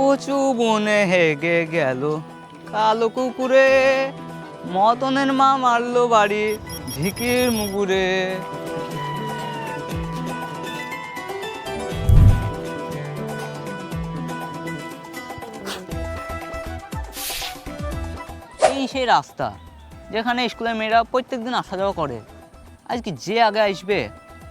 কচু বনে হেগে গেল কালো কুকুরে, মতনের মা মারলো বাড়ি ঝিকির মুগুরে। এই সেই রাস্তা যেখানে স্কুলের মেয়েরা প্রত্যেকদিন আসা যাওয়া করে। আজকে যে আগে আসবে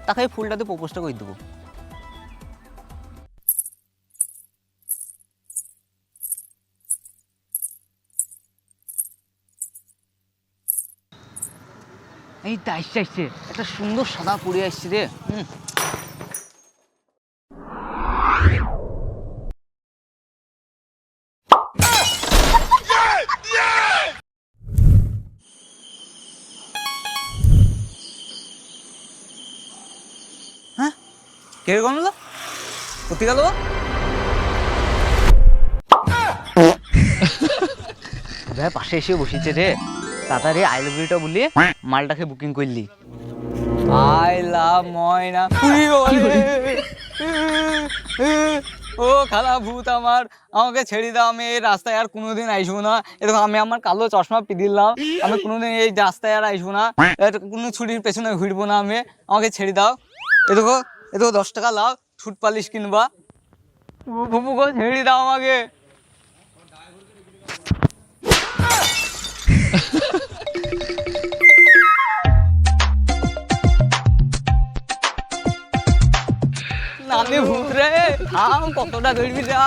তাকে ফুলটাতে প্রপোজটা করে দেবো। এই তো আসছে আসছে, একটা সুন্দর সাদা পরে আসছে রে। হ্যাঁ, কে গেল? কোথায় গেল? ভাই পাশে এসে বসেছে রে, তাড়াতাড়ি আই লাভ ইউটা বলি মালটাকে বুকিং করলি। আই লাভ ময়না। ও খালা ভূত আমার, আমাকে ছেড়ে দাও, আমি এই রাস্তায় আর কোনোদিন আসবো না। এরকম আমি আমার কালো চশমা পিদিলাম, আমি কোনোদিন এই রাস্তায় আর আসবো না, কোনো ছুটির পেছনে ঘুরবো না আমি, আমাকে ছেড়ে দাও। এরকম 10 টাকা লাও, ছুট পালিশ কিনবা। ভুপু গো ছেড়ে দাও আমাকে। নামে ভূত রে, থাম, কতটা দৌড়বি যা,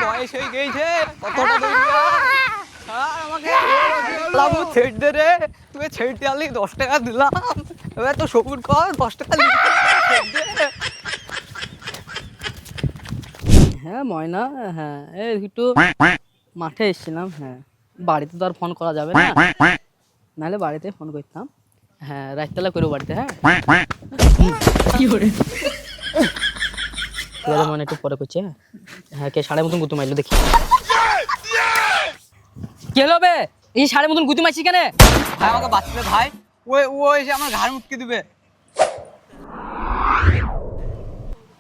বয়স হয়ে গেছে, কতটা দৌড়বি আমাকে ভূত ছেড়ে দে রে। তুই ছেড়ে আলি 10 টাকা দিলাম, এবার তো সবুর কর 10 টাকা। হ্যাঁ ময়না, হ্যাঁ এই একটু মাঠে এসেছিলাম। হ্যাঁ বাড়িতে তো আর ফোন করা যাবে না, নাহলে বাড়িতে ফোন করতাম। হ্যাঁ রাততলা করবো বাড়িতে। হ্যাঁ কি করে মনে একটু পরে করছে। হ্যাঁ কে সাড়ে মতন গুতু মারলো দেখি। কি হলো বে, এই সাড়ে মতন গুতু মারছি কেন? ভাই আমাকে বাঁচবে ভাই, ও এসে আমার ঘাড় মুটকে দিবে।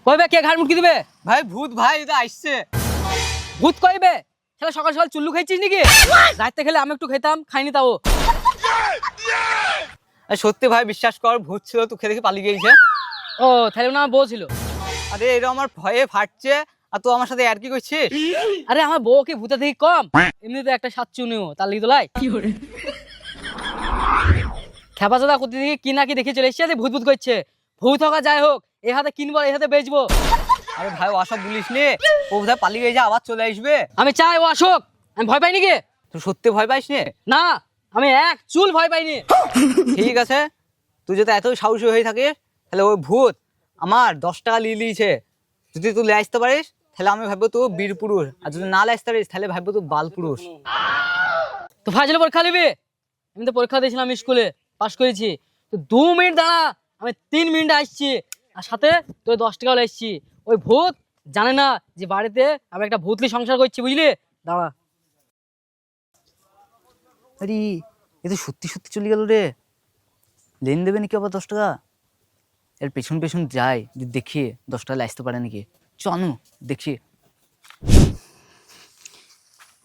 কইবে কে ঘাড় মুটকি দিবে? ভাই ভূত, ভাই এটা আসছে। ভূত কইবে? শালা সকাল সকাল চুল্লু খাইছিস নাকি? রাতে খেলে আমি একটু খেতাম, খাইনি তাও। সত্যি ভাই বিশ্বাস কর, ভূত ছিল, তুই খেয়ে দেখে পালিয়ে গিয়েছে। ও তাহলে না বউ ছিল? আরে এটা আমার ভয়ে ফাটছে, আর তুই আমার সাথে আর কি করছিস? আরে আমার বউ কি ভূতা থেকে কম? এমনিতে একটা সাতচুনিও, তার লিগে তো লাই খেপা চাদা কোথা থেকে কি না কি দেখে চলে এসছে, ভূত ভূত করছে। ভূত হোক আর যাই হোক, এই হাতে কিনবো এই হাতে বেচবো। আরে ভাই ওসব বলিস নে, ও বোধহয় পালিয়ে গেছে, আবার চলে আসবে। আমি চাই ও আসুক, আমি ভয় পাই নাকি? তুই সত্যি ভয় পাইস নে? না আমি এক চুল ভয় পাইনি। ঠিক আছে, তুই যদি এতই সাহসী হয়ে থাকিস, তাহলে ওই ভূত আমার 10 টাকা নিয়ে নিয়েছে। যদি তুই লে আসতে পারিস তাহলে আমি ভাববো তুই বীর পুরুষ, আর যদি না লে আসতে পারিস তাহলে ভাববো তুই বাল পুরুষ। তো ফাইজলে পরীক্ষা নিবি? আমি তো পরীক্ষা দিয়েছিলাম স্কুলে, পাস করেছি। তো 2 মিনিট দাঁড়া, আমি 3 মিনিটে আসছি, আর সাথে তোর 10 টাকা এসছি। ওই ভূত জানে না যে বাড়িতে আমি একটা ভূতলি সংসার করছি, বুঝলি? দাঁড়া। আরে এ তো সত্যি সত্যি চলে গেল রে, লেন দেবে নাকি আবার 10 টাকা? এর পেছন পেছন যাই, যদি দেখি 10 টাকা আসতে পারে নাকি। চনু দেখি।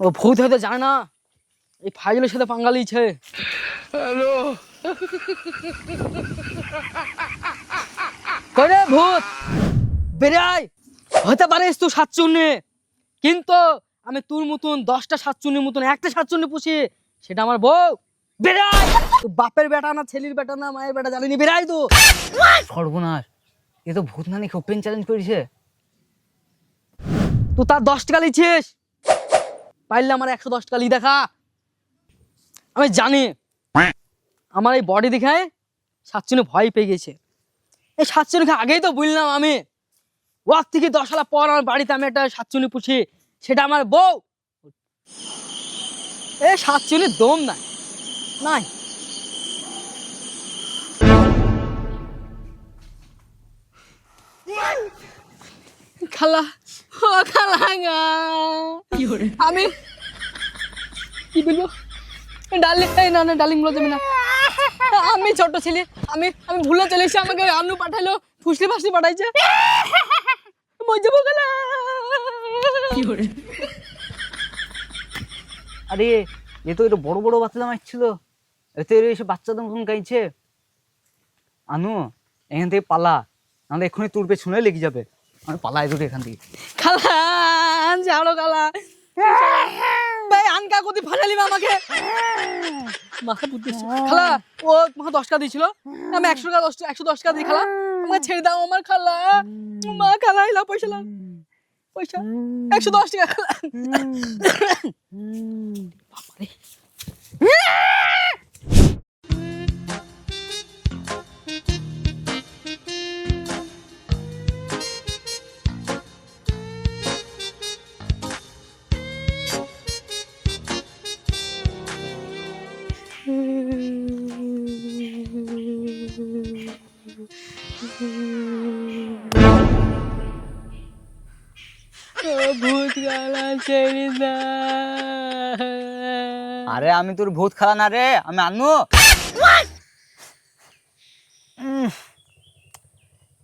ও ভূত হয়তো জানে না এই ফাইজলের সাথে পাঙ্গা লিয়েছে। হ্যালো, করে ভূত বেরাই, হতে পারিস তুই সাতচুন্নি, কিন্তু আমি তোর মতন 10টা সাতচুন্নির মতন একটা সাতচুন্নি পুষি, সেটা আমার বউ। বেরাই, তুই বাপের বেটা না ছেলির বেটা না মায়ের বেটা জানিনি, বেরাই তো। সর্বনাশ, এ তো ভূত নানি ওপেন চ্যালেঞ্জ করেছে। তুই তার 10 টাকা লিছিস, পাইলে আমার 110 টাকা লি দেখা। আমি জানি আমার এই বডি দেখায় সাতচুন্নি ভয় পেয়ে গেছে। এই সাতচুন্নিকে আগেই তো বললাম আমি, ওয়াক থেকে 10 সাল পর আমার বাড়িতে আমি একটা সাতচুন্নি পুষি, সেটা আমার বউ। এই সাতচুন্নির দম নাই নাই। খালা, ও খালা গা, আমি কি বলবো? ডার্লিং, না না ডার্লিং বলা যাবে না, আমি ছোট ছেলে, আমি আমি ভুলে চলে এসে আমাকে আনু পাঠালো, ফুসলি ফাসলি পাঠাইছে, মজা বগলা। আরে এ তো এটা বড় বড় বাচ্চা মারছিল, এতে এসে বাচ্চাদের মতন গাইছে। আনু এখান থেকে পালা, নাহলে এক্ষুনি তোর পেছনে লেগে যাবে। আমি পালাই তোর এখান থেকে। খালা যাও খালা, ভাই আনকা কোথায় ফাটালি আমাকে, মাথা পুড়তে খালা। ও মাথা 10 টাকা দিয়েছিল, আমি 100 টাকা 110 টাকা দিই। খালা আমাকে ছেড়ে দাও আমার খালা, মা খালা এলা পয়সা লাও, পয়সা 110 টাকা খালা। বাবারে ভূত গালা ছেড়ে দা। আরে আমি তোর ভূত খালা না রে, আমি আনু।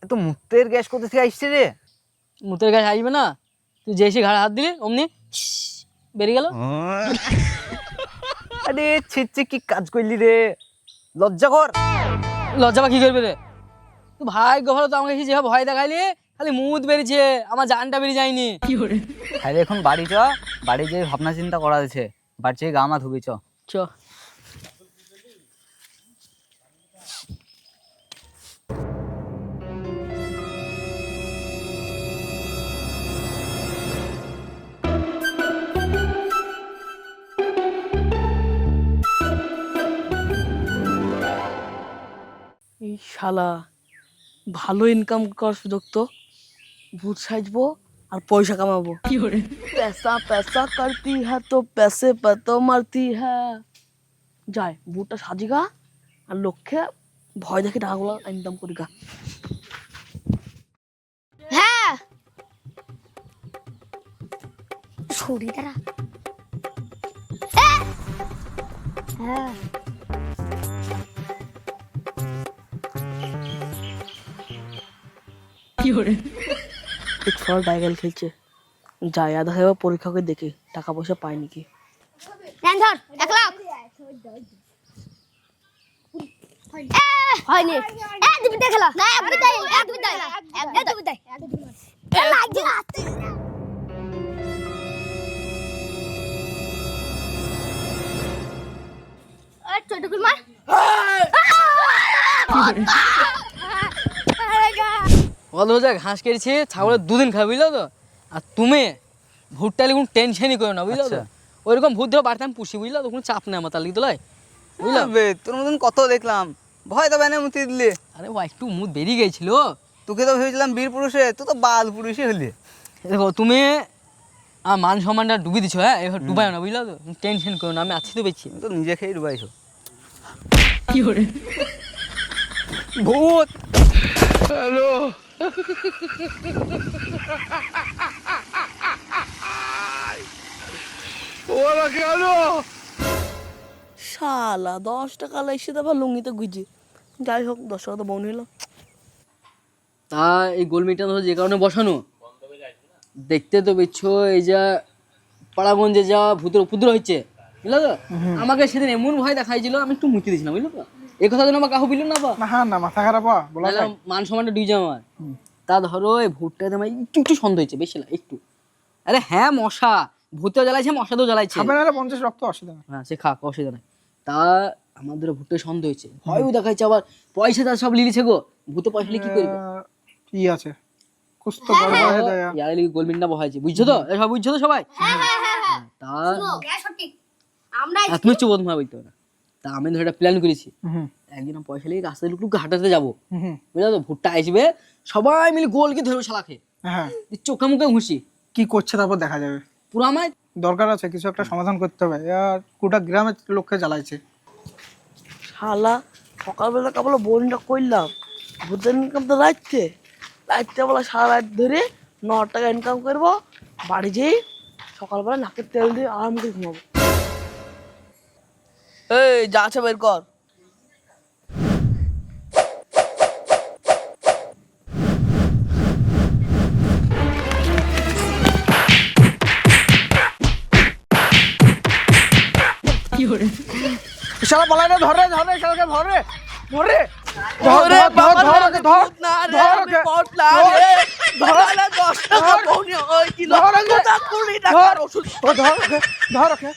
এত মুতের গ্যাস কোথা থেকে আসছে রে? মুতের গাছ আসবে না, তুই যে এসে ঘাড়ে হাত দিলি অমনি বেরিয়ে গেল। আরে ছিচ্ছে কি কাজ করলি রে, লজ্জা কর। লজ্জা বা কি করবে রে? তুই ভাগ্য ভালো তো আমাকে এসে যেভাবে ভয় দেখাইলি, খালি মুত বেরিয়েছে, আমার জানটা বেরিয়ে যায়নি। তাহলে এখন বাড়ি চ, বাড়ি যেয়ে ভাবনা চিন্তা করা আছে, বাড়ি যেয়ে গা মা ধুবি চ। চ এই শালা ভালো ইনকাম করার সুযোগ তো, ভূত সাজবো আর পয়সা কামাবো। पैसा पैसा करती है तो पैसे पर तो मरती है। যায় ভূতটা সাজিগা আর লক্ষ্যে ভয় দেখে টাকাগুলো ইনকাম করিগা। হ্যাঁ ছড়ি দাঁড়া। হ্যাঁ এক ফল ডাইগেল খেলছে, যায় আধা খাইবা পরীক্ষা করে দেখে টাকা পয়সা পায় নাকি। নেন ধর 1 লাখ। হয়নি দিবি দেখলা না, এক বিদায় এক বিদায় এক বিদায় এ লাগি রাতে। এই চটকুল মার। বলো যা ঘাস কেটেছে ছাগলের 2 দিন খাবে বুঝলো তো। আর তুমি ভূতটা কোনো টেনশনই করো না বুঝলো তো। আচ্ছা। ওইরকম ভূত ধরে বাড়িতে আমি পুষি বুঝলো তো, কোনো চাপ নেই আমার তার লিখে তোলায় বুঝলাম। তোর মতন কত দেখলাম, ভয় তো বেনে মুতি দিলি। আরে ও একটু মুখ বেরিয়ে গেছিল। তোকে তো ভেবেছিলাম বীর পুরুষে, তুই তো বাল পুরুষই হলি। দেখো তুমি আমার মান সম্মানটা ডুবি দিছো, হ্যাঁ এবার ডুবাই না বুঝলো তো, টেনশন করো না, আমি আছি তো বেছি। তো নিজে খেয়ে ডুবাইছো। কি করে ভূত হ্যালো ওরা কেন? শালা 10 টাকা লাইছে তো লুঙ্গিতে গুজি। যাই হোক 10 টাকা তো বউন হলো। তা এই গোলমিটা ধরো যে কারণে বসানো, দেখতে তো পেছো এই যা পাড়াগঞ্জে যা ভূতের উপদ্রব হচ্ছে বুঝলো তো। আমাকে সেদিন এমন ভয় দেখাইছিল, আমি একটু মুক্তি দিয়েছিলাম বুঝলো তো। এই কথা যেন আমার কাহু বিল না বা না মাথা খারাপ বলা নাহলে মান সম্মানটা ডুবে যায় আমার। তা ধরো এই ভূতটাতে আমার একটু একটু সন্দেহ হচ্ছে, বেশি না একটু। আরে হ্যাঁ মশা, ভূতেও জ্বালাইছে মশাতেও জ্বালাইছে। খাবে না 50 রক্ত অসুবিধা না। হ্যাঁ সে খাক, অসুবিধা নাই। তা আমাদের ভূতে সন্দেহ হয়েছে, ভয়ও দেখাইছে, আবার পয়সা তার সব লিলিছে গো। ভূতে পয়সা নিয়ে কি করবে? কি আছে কুছ তো গড়বড় হয়ে যায়। ইয়ার লিগে গোলমিন্ডা বহাইছে, বুঝছো তো? সব বুঝছো তো সবাই? তা সঠিক আমরা তুমি চুপ বন্ধ বলতে না। তা আমি ধরে একটা প্ল্যান করেছি, হুম একদিন পয়সা নিয়ে রাস্তায় লুকলুক হাঁটাতে যাবো হুম বুঝলো তো। ভুট্টা আসবে, সবাই মিলে গোলকে ধরবে শালাকে, হ্যাঁ চোখে মুখে ঘুষি কি করছে তারপর দেখা যাবে। পুরো আমার দরকার আছে, কিছু একটা সমাধান করতে হবে। আর গোটা গ্রামের লোককে জ্বালাইছে। শালা সকালবেলা কেবল বোনটা করলাম, ভূতের ইনকাম তো রাখতে রাখতে বলা সারা রাত ধরে 9 টাকা ইনকাম করবো, বাড়ি যেই সকালবেলা নাকের তেল দিয়ে আরাম করে ঘুমাবো। এই যা আছে বের কর। শালা পালাই না, ধরে ধরে শালাকে ধরে ধরে ওরে বাবা ধর রে, ওকে, ধর ভূত না রে, ধর আমি ওকে, পটলা ধর, রে। সকালে 10 টাকা ধর, বউনি হয়েছিল, ধর ওকে, কোথা 20 টাকার ওষুধ। ধর ওকে, ধর ওকে।